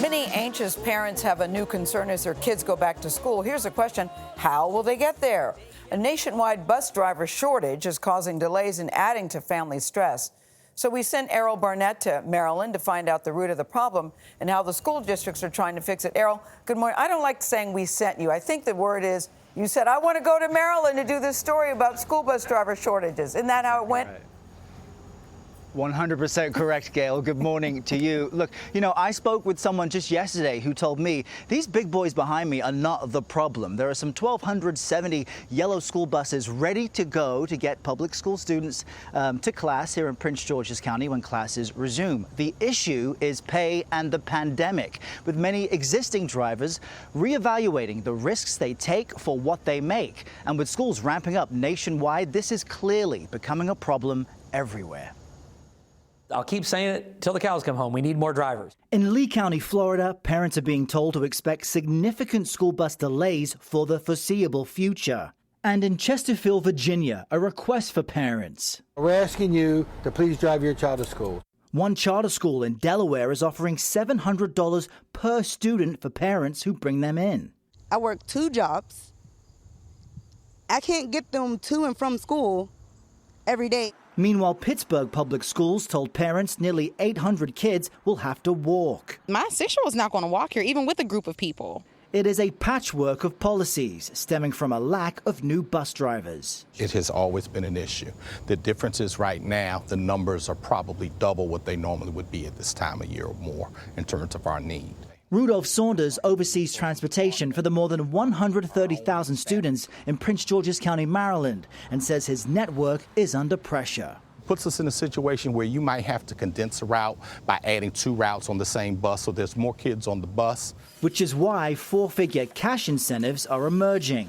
Many anxious parents have a new concern as their kids go back to school. Here's a question: how will they get there? A nationwide bus driver shortage is causing delays and adding to family stress. So we sent Errol Barnett to Maryland to find out the root of the problem and how the school districts are trying to fix it. Errol, good morning. I don't like saying we sent you. I think the word is you said, I want to go to Maryland to do this story about school bus driver shortages. Isn't that how it went? Right. 100% correct, Gayle. Good morning to you. Look, I spoke with someone just yesterday who told me these big boys behind me are not the problem. There are some 1,270 yellow school buses ready to go to get public school students to class here in Prince George's County when classes resume. The issue is pay and the pandemic, with many existing drivers reevaluating the risks they take for what they make. And with schools ramping up nationwide, this is clearly becoming a problem everywhere. I'll keep saying it till the cows come home. We need more drivers. In Lee County, Florida, parents are being told to expect significant school bus delays for the foreseeable future. And in Chesterfield, Virginia, a request for parents. We're asking you to please drive your child to school. One charter school in Delaware is offering $700 per student for parents who bring them in. I work 2 jobs. I can't get them to and from school every day. Meanwhile, Pittsburgh Public Schools told parents nearly 800 kids will have to walk. My 6-year-old's not going to walk here, even with a group of people. It is a patchwork of policies stemming from a lack of new bus drivers. It has always been an issue. The difference is right now, the numbers are probably double what they normally would be at this time of year or more in terms of our need. Rudolph Saunders oversees transportation for the more than 130,000 students in Prince George's County, Maryland, and says his network is under pressure. Puts us in a situation where you might have to condense a route by adding 2 routes on the same bus, so there's more kids on the bus. Which is why 4-figure cash incentives are emerging.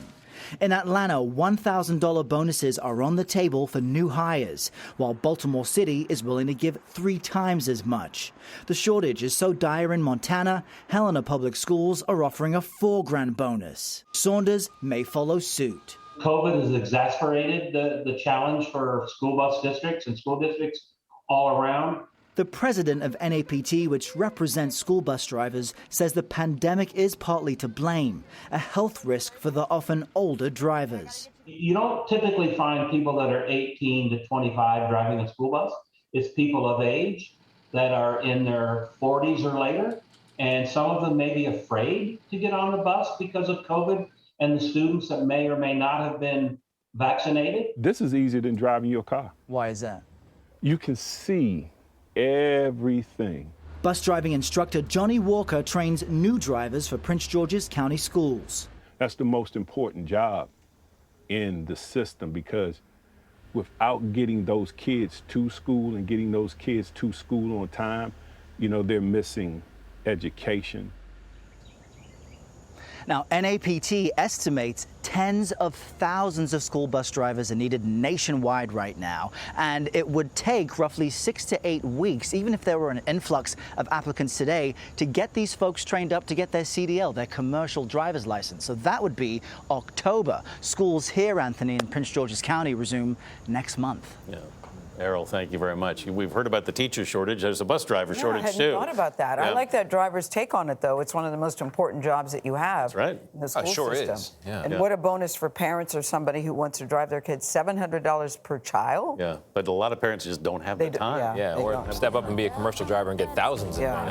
In Atlanta, $1,000 bonuses are on the table for new hires, while Baltimore City is willing to give 3 times as much. The shortage is so dire in Montana, Helena Public Schools are offering a $4,000 bonus. Saunders may follow suit. COVID has exacerbated the challenge for school bus districts and school districts all around. The president of NAPT, which represents school bus drivers, says the pandemic is partly to blame, a health risk for the often older drivers. You don't typically find people that are 18 to 25 driving a school bus. It's people of age that are in their 40s or later, and some of them may be afraid to get on the bus because of COVID and the students that may or may not have been vaccinated. This is easier than driving your car. Why is that? You can see everything. Bus driving instructor Johnny Walker trains new drivers for Prince George's County schools. That's the most important job in the system, because without getting those kids to school and getting those kids to school on time, they're missing education. Now, NAPT estimates tens of thousands of school bus drivers are needed nationwide right now, and it would take roughly 6 to 8 weeks, even if there were an influx of applicants today, to get these folks trained up to get their CDL, their commercial driver's license. So that would be October. Schools here, Anthony, in Prince George's County resume next month. Yeah. Errol, thank you very much. We've heard about the teacher shortage. There's a bus driver shortage, I hadn't thought about that. Yeah. I like that driver's take on it, though. It's one of the most important jobs that you have. That's right. In the school Sure system. is. Yeah. And what a bonus for parents or somebody who wants to drive their kids. $700 per child? Yeah, but a lot of parents just don't have the time. Yeah, or step up and be a commercial driver and get thousands in money.